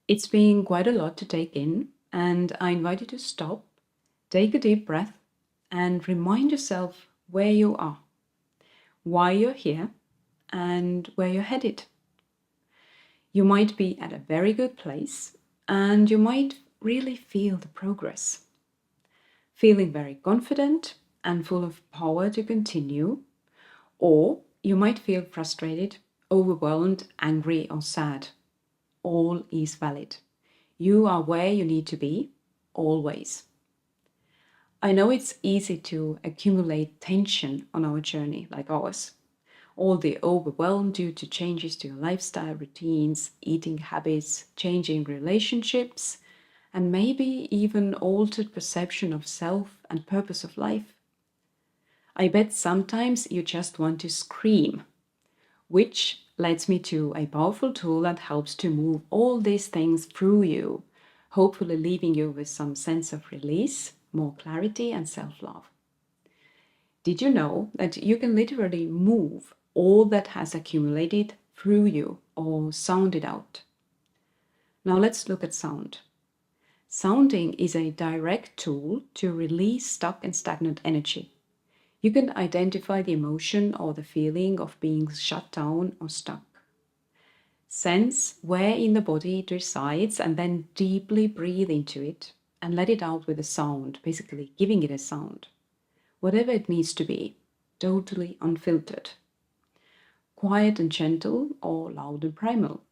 It's been quite a lot to take in, and I invite you to stop, take a deep breath, and remind yourself where you are, why you're here, and where you're headed. You might be at a very good place, and you might really feel the progress, feeling very confident and full of power to continue, or you might feel frustrated, overwhelmed, angry, or sad. All is valid. You are where you need to be, always. I know it's easy to accumulate tension on our journey like ours. All the overwhelm due to changes to your lifestyle routines, eating habits, changing relationships, and maybe even altered perception of self and purpose of life. I bet sometimes you just want to scream, which leads me to a powerful tool that helps to move all these things through you, hopefully leaving you with some sense of release, more clarity, and self-love. Did you know that you can literally move all that has accumulated through you or sound it out? Now let's look at sound. Sounding is a direct tool to release stuck and stagnant energy. You can identify the emotion or the feeling of being shut down or stuck. Sense where in the body it resides and then deeply breathe into it and let it out with a sound, basically giving it a sound. Whatever it needs to be, totally unfiltered. Quiet and gentle or loud and primal.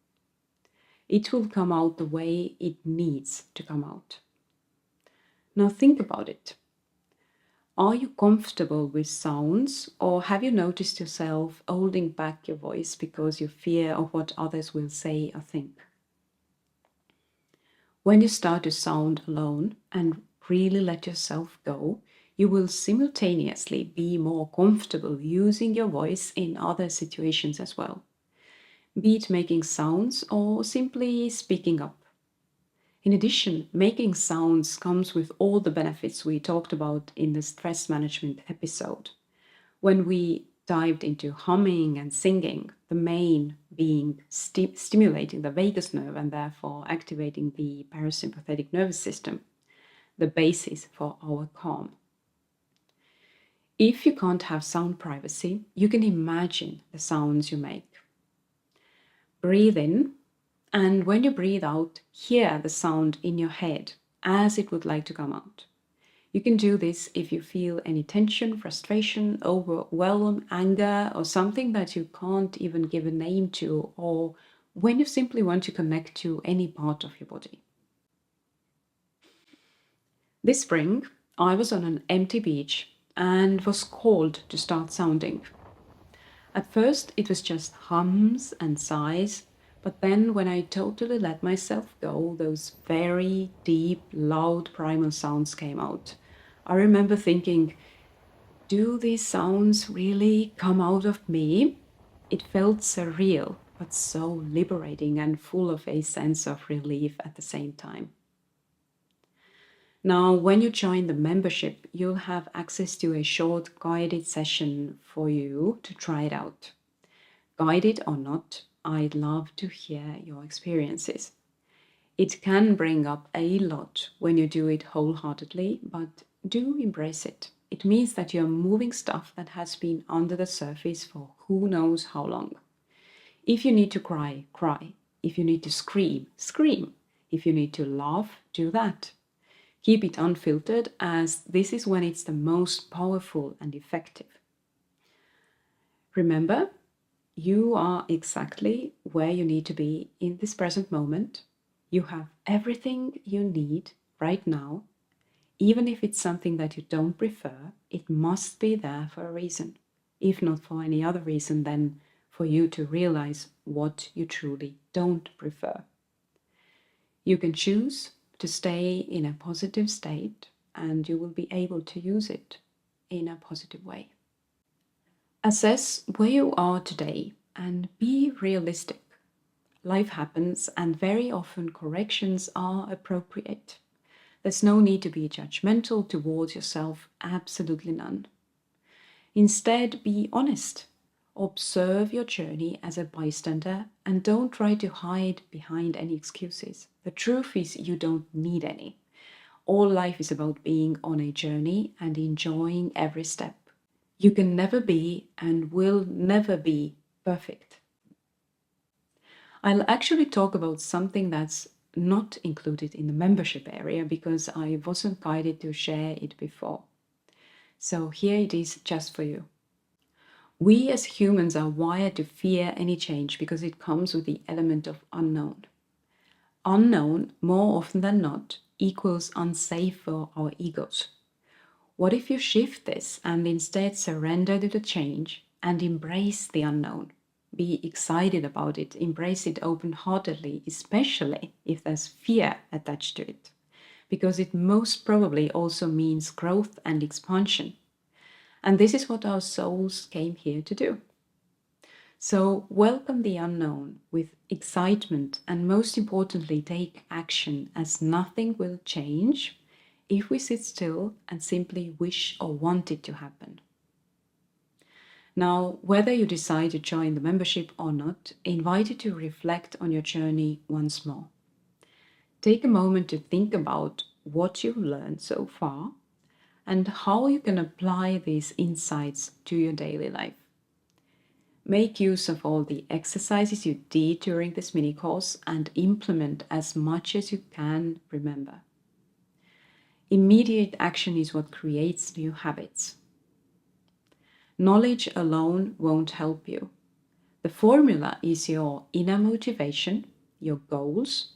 It will come out the way it needs to come out. Now think about it. Are you comfortable with sounds, or have you noticed yourself holding back your voice because you fear of what others will say or think? When you start to sound alone and really let yourself go, you will simultaneously be more comfortable using your voice in other situations as well, be it making sounds or simply speaking up. In addition, making sounds comes with all the benefits we talked about in the stress management episode. When we dived into humming and singing, the main being stimulating the vagus nerve and therefore activating the parasympathetic nervous system, the basis for our calm. If you can't have sound privacy, you can imagine the sounds you make. Breathe in. And when you breathe out, hear the sound in your head as it would like to come out. You can do this if you feel any tension, frustration, overwhelm, anger, or something that you can't even give a name to, or when you simply want to connect to any part of your body. This spring, I was on an empty beach and was called to start sounding. At first, it was just hums and sighs. But then when I totally let myself go, those very deep, loud, primal sounds came out. I remember thinking, do these sounds really come out of me? It felt surreal, but so liberating and full of a sense of relief at the same time. Now, when you join the membership, you'll have access to a short guided session for you to try it out. Guided or not, I'd love to hear your experiences. It can bring up a lot when you do it wholeheartedly, but do embrace it. It means that you're moving stuff that has been under the surface for who knows how long. If you need to cry, cry. If you need to scream, scream. If you need to laugh, do that. Keep it unfiltered, as this is when it's the most powerful and effective. Remember, you are exactly where you need to be in this present moment. You have everything you need right now. Even if it's something that you don't prefer, it must be there for a reason. If not for any other reason than for you to realize what you truly don't prefer. You can choose to stay in a positive state, and you will be able to use it in a positive way. Assess where you are today and be realistic. Life happens, and very often corrections are appropriate. There's no need to be judgmental towards yourself, absolutely none. Instead, be honest. Observe your journey as a bystander and don't try to hide behind any excuses. The truth is, you don't need any. All life is about being on a journey and enjoying every step. You can never be and will never be perfect. I'll actually talk about something that's not included in the membership area because I wasn't guided to share it before. So here it is just for you. We as humans are wired to fear any change because it comes with the element of unknown. Unknown, more often than not, equals unsafe for our egos. What if you shift this and instead surrender to the change and embrace the unknown? Be excited about it, embrace it open-heartedly, especially if there's fear attached to it, because it most probably also means growth and expansion. And this is what our souls came here to do. So welcome the unknown with excitement and most importantly, take action, as nothing will change if we sit still and simply wish or want it to happen. Now, whether you decide to join the membership or not, I invite you to reflect on your journey once more. Take a moment to think about what you've learned so far and how you can apply these insights to your daily life. Make use of all the exercises you did during this mini course and implement as much as you can remember. Immediate action is what creates new habits. Knowledge alone won't help you. The formula is your inner motivation, your goals,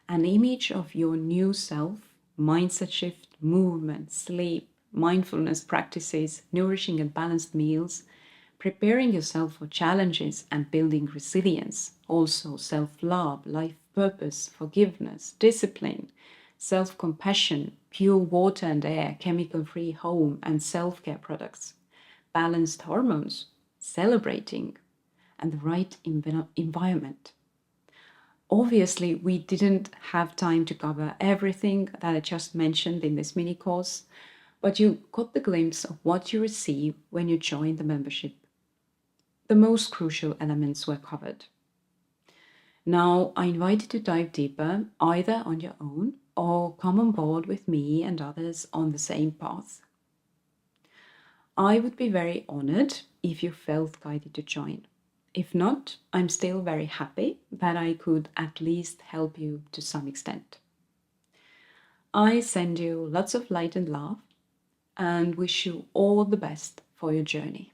an image of your new self, mindset shift, movement, sleep, mindfulness practices, nourishing and balanced meals, preparing yourself for challenges and building resilience, also self-love, life purpose, forgiveness, discipline, self-compassion, pure water and air, chemical-free home and self-care products, balanced hormones, celebrating, and the right environment. Obviously, we didn't have time to cover everything that I just mentioned in this mini course, but you got the glimpse of what you receive when you join the membership. The most crucial elements were covered. Now, I invite you to dive deeper, either on your own or come on board with me and others on the same path. I would be very honored if you felt guided to join. If not, I'm still very happy that I could at least help you to some extent. I send you lots of light and love and wish you all the best for your journey.